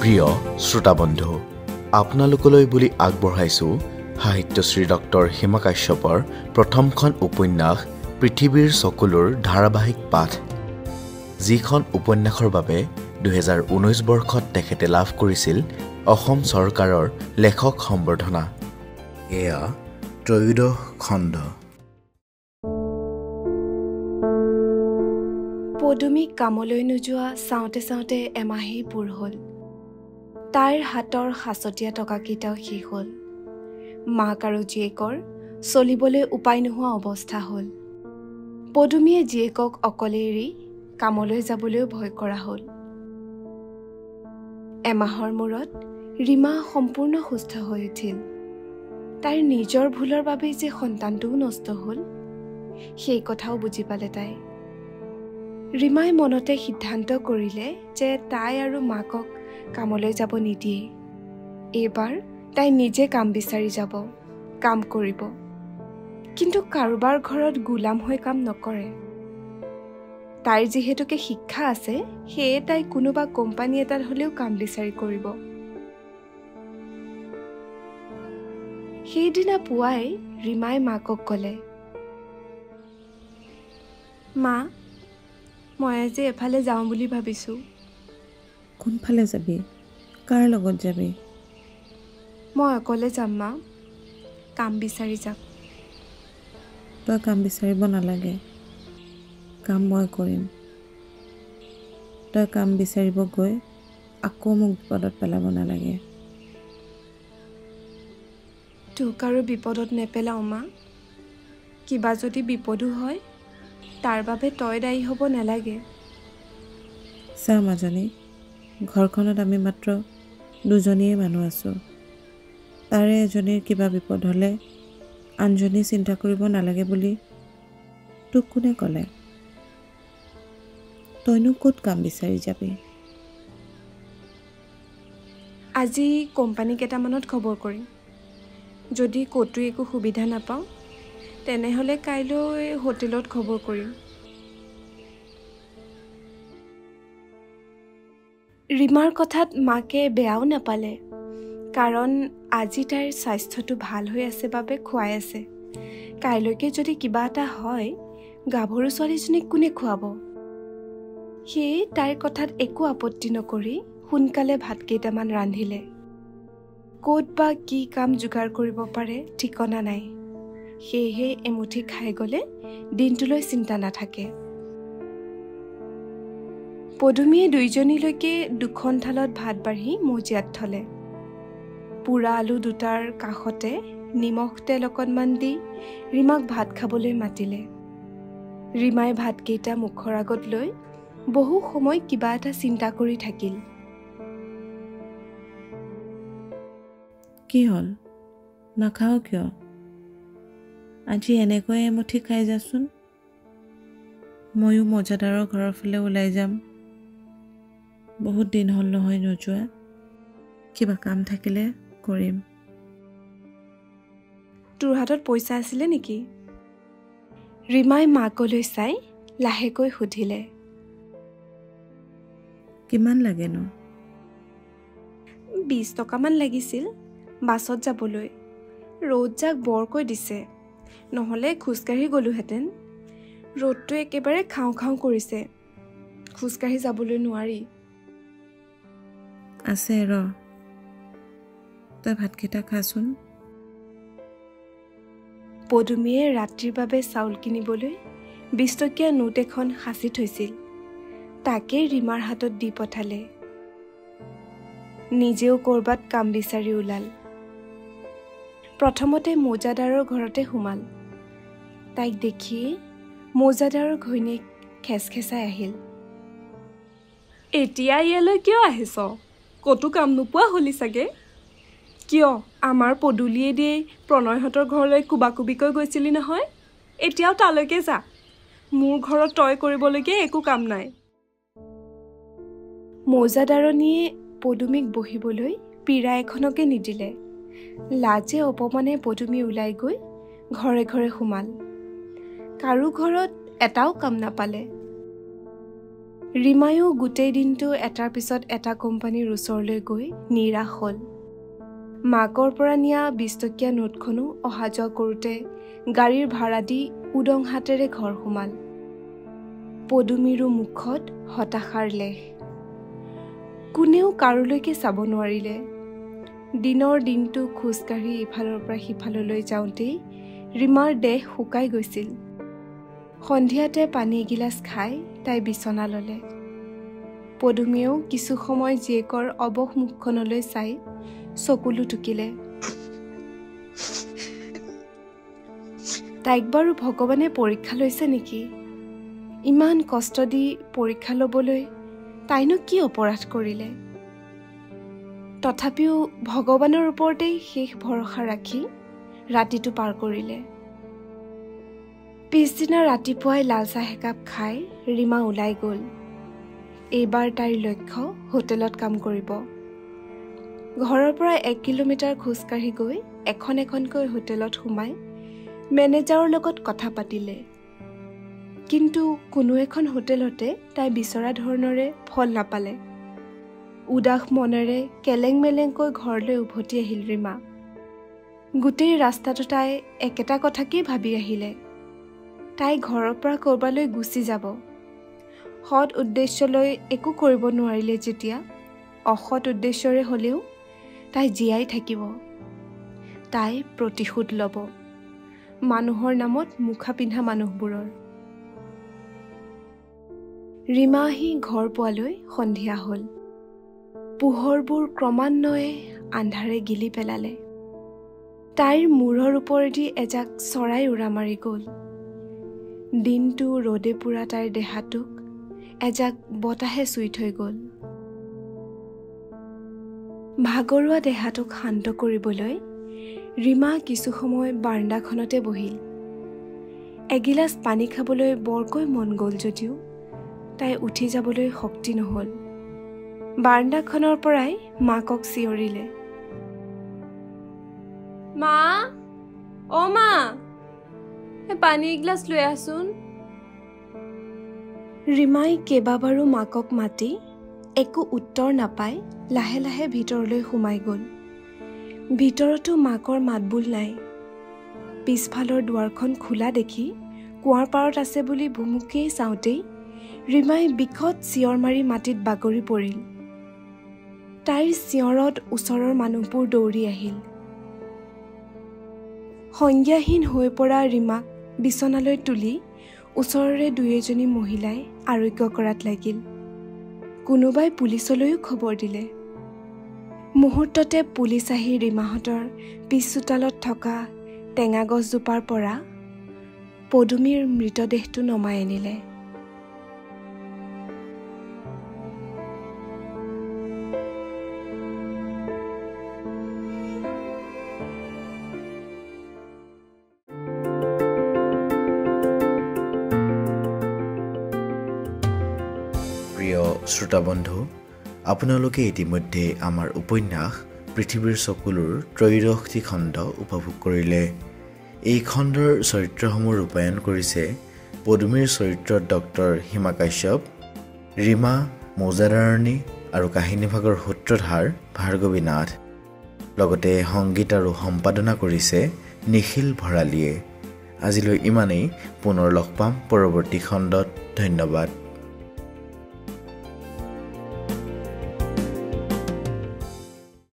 প্ৰিয় শ্ৰোতাবন্ধু, আপোনালোকলৈ বুলি আগবঢ়াইছোঁ সাহিত্যশ্ৰী ডক্টৰ হিমা কাশ্যপৰ প্ৰথমখন উপন্যাস পৃথিৱীৰ চকুলোৰ ধাৰাবাহিক পাঠ, যিখন উপন্যাসৰ বাবে 2019 বৰ্ষত তেখেতে লাভ কৰিছিল অসম চৰকাৰৰ লেখক সম্বৰ্ধনা। এয়া 13 খণ্ড। পদুমীক কামলৈ নোযোৱা চাওঁতে চাওঁতে এমাহেই পূৰ হ'ল। তাইৰ হাতৰ সাঁচতীয়া টকাকেইটাও শেষ হ'ল। মাক আৰু জীয়েকৰ চলিবলৈ উপায় নোহোৱা অৱস্থা হ'ল। পদুমীয়ে জীয়েকক অকলে এৰি কামলৈ যাবলৈও ভয় কৰা হ'ল। এমাহৰ মূৰত ৰীমা সম্পূৰ্ণ সুস্থ হৈ উঠিল। তাইৰ নিজৰ ভুলৰ বাবেই যে সন্তানটোও নষ্ট হ'ল, সেই কথাও বুজি পালে তাই। ৰীমাই মনতে সিদ্ধান্ত কৰিলে যে তাই আৰু মাকক কামলৈ যাব নিদিয়ে। এইবাৰ তাই নিজে কাম বিচাৰি যাব, কাম কৰিব। কিন্তু কাৰোবাৰ ঘৰত গোলাম হৈ কাম নকৰে। তাইৰ যিহেতুকে শিক্ষা আছে, সেয়ে তাই কোনোবা কোম্পানী এটাত হ'লেও কাম বিচাৰি কৰিব। সেইদিনা পুৱাই ৰীমাই মাকক ক'লে, মা, মই আজি এফালে যাওঁ বুলি ভাবিছোঁ। কোনফালে যাবি? কাৰ লগত যাবি? মই অকলে যাম মা, কাম বিচাৰি যাম। তই কাম বিচাৰিব নালাগে, কাম মই কৰিম। তই কাম বিচাৰিব গৈ আকৌ মোক বিপদত পেলাব নালাগে। তোক আৰু বিপদত নেপেলাওঁ মা। কিবা যদি বিপদো হয়, তাৰ বাবে তই দায়ী হ'ব নালাগে। চা মাজনী, ঘৰখনত আমি মাত্ৰ দুজনীয়ে মানুহ আছোঁ। তাৰে এজনীৰ কিবা বিপদ হ'লে আনজনী চিন্তা কৰিব নালাগে বুলি তোক কোনে ক'লে? তইনো ক'ত কাম বিচাৰি যাবি? আজি কোম্পানী কেইটামানত খবৰ কৰিম। যদি ক'তো একো সুবিধা নাপাওঁ, তেনেহ'লে কাইলৈ হোটেলত খবৰ কৰিম। ৰীমাৰ কথাত মাকে বেয়াও নাপালে, কাৰণ আজি তাইৰ স্বাস্থ্যটো ভাল হৈ আছে বাবে খুৱাই আছে। কাইলৈকে যদি কিবা এটা হয়, গাভৰু ছোৱালীজনীক কোনে খুৱাব? সেয়ে তাইৰ কথাত একো আপত্তি নকৰি সোনকালে ভাত কেইটামান ৰান্ধিলে। ক'ত বা কি কাম যোগাৰ কৰিব পাৰে ঠিকনা নাই। সেয়েহে এমুঠি খাই গ'লে দিনটোলৈ চিন্তা নাথাকে। পদুমীয়ে দুইজনীলৈকে দুখন থালত ভাত বাঢ়ি মজিয়াত থলে। পোৰা আলু দুটাৰ কাষতে নিমখ তেল অকণমান দি ৰীমাক ভাত খাবলৈ মাতিলে। ৰীমাই ভাতকেইটা মুখৰ আগত লৈ বহু সময় কিবা এটা চিন্তা কৰি থাকিল। কি হ'ল? নাখাওঁ কিয়? আজি এনেকৈ এমুঠি খাই যাচোন। ময়ো মজাদাৰৰ ঘৰৰ ফালে ওলাই যাম। বহুত দিন হ'ল নহয় নোযোৱা। কিবা কাম থাকিলে কৰিম। তোৰ হাতত পইচা আছিলে নেকি? ৰীমাই মাকলৈ চাই লাহেকৈ সুধিলে। কিমান লাগেনো? 20 টকামান লাগিছিল বাছত যাবলৈ। ৰ'দজাক বৰকৈ দিছে, নহ'লে খোজকাঢ়ি গ'লোহেঁতেন। ৰ'দটো একেবাৰে খাওঁ খাওঁ কৰিছে, খোজকাঢ়ি যাবলৈ নোৱাৰি। আছে ৰ, তই ভাতকেইটা খাচোন। পদুমীয়ে ৰাতিৰ বাবে চাউল কিনিবলৈ 20 টকীয়া নোট এখন সাঁচি থৈছিল। তাকে ৰীমাৰ হাতত দি পঠালে। নিজেও ক'ৰবাত কাম বিচাৰি ওলাল। প্ৰথমতে মৌজাদাৰৰ ঘৰতে সোমাল। তাইক দেখিয়ে মৌজাদাৰৰ ঘৈণীয়েক খেচখেচাই আহিল। এতিয়া ইয়ালৈ কিয় আহিছ? ক'তো কাম নোপোৱা হলি চাগে? কিয় আমাৰ পদূলিয়ে দিয়ে প্ৰণয়হঁতৰ ঘৰলৈ কোবাকুবিকৈ গৈছিলি নহয়? এতিয়াও তালৈকে যা। মোৰ ঘৰত তই কৰিবলগীয়া একো কাম নাই। মৌজাদাৰণীয়ে পদুমীক বহিবলৈ পীৰা এখনকে নিদিলে। লাজে অপমানে পদুমী ওলাই গৈ ঘৰে ঘৰে সোমাল। কাৰো ঘৰত এটাও কাম নাপালে। ৰীমায়ো গোটেই দিনটো এটাৰ পিছত এটা কোম্পানীৰ ওচৰলৈ গৈ নিৰাশ হ'ল। মাকৰ পৰা নিয়া 20 টকীয়া নোটখনো অহা যোৱা কৰোঁতে গাড়ীৰ ভাড়া দি উদং হাতেৰে ঘৰ সোমাল। পদুমীৰো মুখত হতাশাৰ লেশ। কোনেও কাৰোলৈকে চাব নোৱাৰিলে। দিনৰ দিনটো খোজকাঢ়ি ইফালৰ পৰা সিফাললৈ যাওঁতেই ৰীমাৰ দেহ শুকাই গৈছিল। সন্ধিয়াতে পানী এগিলাচ খাই তাই বিচনা ল'লে। পদুমীয়েও কিছু সময় জীয়েকৰ অৱশ মুখখনলৈ চাই চকুলো টুকিলে। তাইক বাৰু ভগৱানে পৰীক্ষা লৈছে নেকি? ইমান কষ্ট দি পৰীক্ষা ল'বলৈ তাইনো কি অপৰাধ কৰিলে? তথাপিও ভগৱানৰ ওপৰতেই শেষ ভৰসা ৰাখি ৰাতিটো পাৰ কৰিলে। পিছদিনা ৰাতিপুৱাই লাল চাহ একাপ খাই ৰীমা ওলাই গ'ল। এইবাৰ তাইৰ লক্ষ্য হোটেলত কাম কৰিব। ঘৰৰ পৰা 1 কিলোমিটাৰ খোজকাঢ়ি গৈ এখন এখনকৈ হোটেলত সোমাই মেনেজাৰৰ লগত কথা পাতিলে। কিন্তু কোনো এখন হোটেলতে তাই বিচৰা ধৰণৰে ফল নাপালে। উদাস মনেৰে কেলেং মেলেংকৈ ঘৰলৈ উভতি আহিল ৰীমা। গোটেই ৰাস্তাটো তাই একেটা কথাকেই ভাবি আহিলে। তাই ঘৰৰ পৰা ক'ৰবালৈ গুচি যাব। সৎ উদ্দেশ্যলৈ একো কৰিব নোৱাৰিলে যেতিয়া, অসৎ উদ্দেশ্যৰে হ'লেও তাই জীয়াই থাকিব। তাই প্ৰতিশোধ ল'ব মানুহৰ নামত মুখা পিন্ধা মানুহবোৰৰ। ৰীমা আহি ঘৰ পোৱালৈ সন্ধিয়া হ'ল। পোহৰবোৰ ক্ৰমান্বয়ে আন্ধাৰে গিলি পেলালে। তাইৰ মূৰৰ ওপৰেদি এজাক চৰাই উৰা মাৰি গ'ল। দিনটো ৰ'দে পোৰা তাইৰ দেহাটোক এজাক বতাহে চুই থৈ গ'ল। ভাগৰুৱা দেহাটোক শান্ত কৰিবলৈ ৰীমা কিছু সময় বাৰাণ্ডাখনতে বহিল। এগিলাচ পানী খাবলৈ বৰকৈ মন গ'ল যদিও তাই উঠি যাবলৈ শক্তি নহ'ল। বাৰাণ্ডাখনৰ পৰাই মাকক চিঞৰিলে, মা, অ' মা, পানী এগিলাচ লৈ আছোন। ৰীমাই কেইবাবাৰো মাকক মাতি একো উত্তৰ নাপাই লাহে লাহে ভিতৰলৈ সোমাই গ'ল। ভিতৰতো মাকৰ মাতবোল নাই। পিছফালৰ দুৱাৰখন খোলা দেখি কুঁৱাৰ পাৰত আছে বুলি ভুমুকিয়াই চাওঁতেই ৰীমাই বিকট চিঞৰ মাৰি মাটিত বাগৰি পৰিল। তাইৰ চিঞৰত ওচৰৰ মানুহবোৰ দৌৰি আহিল। সংজ্ঞাহীন হৈ পৰা ৰীমাক বিচনালৈ তুলি ওচৰৰে 2-এজনী মহিলাই আৰোগ্য কৰাত লাগিল। কোনোবাই পুলিচলৈও খবৰ দিলে। মুহূৰ্ততে পুলিচ আহি ৰীমাহঁতৰ পিছ চোতালত থকা টেঙা গছজোপাৰ পৰা পদুমীৰ মৃতদেহটো নমাই আনিলে। প্ৰিয় শ্ৰোতাবন্ধু, আপোনালোকে ইতিমধ্যে আমাৰ উপন্যাস পৃথিৱীৰ চকুলোৰ ত্ৰয়োদশটি খণ্ড উপভোগ কৰিলে। এই খণ্ডৰ চৰিত্ৰসমূহ ৰূপায়ণ কৰিছে পদুমীৰ চৰিত্ৰত ডক্টৰ হিমা কাশ্যপ, ৰীমা মৌজাদাৰণী আৰু কাহিনীভাগৰ সূত্ৰধাৰ ভাৰ্গৱী নাথ। লগতে সংগীত আৰু সম্পাদনা কৰিছে নিখিল ভৰালীয়ে। আজিলৈ ইমানেই। পুনৰ লগ পাম পৰৱৰ্তী খণ্ডত। ধন্যবাদ।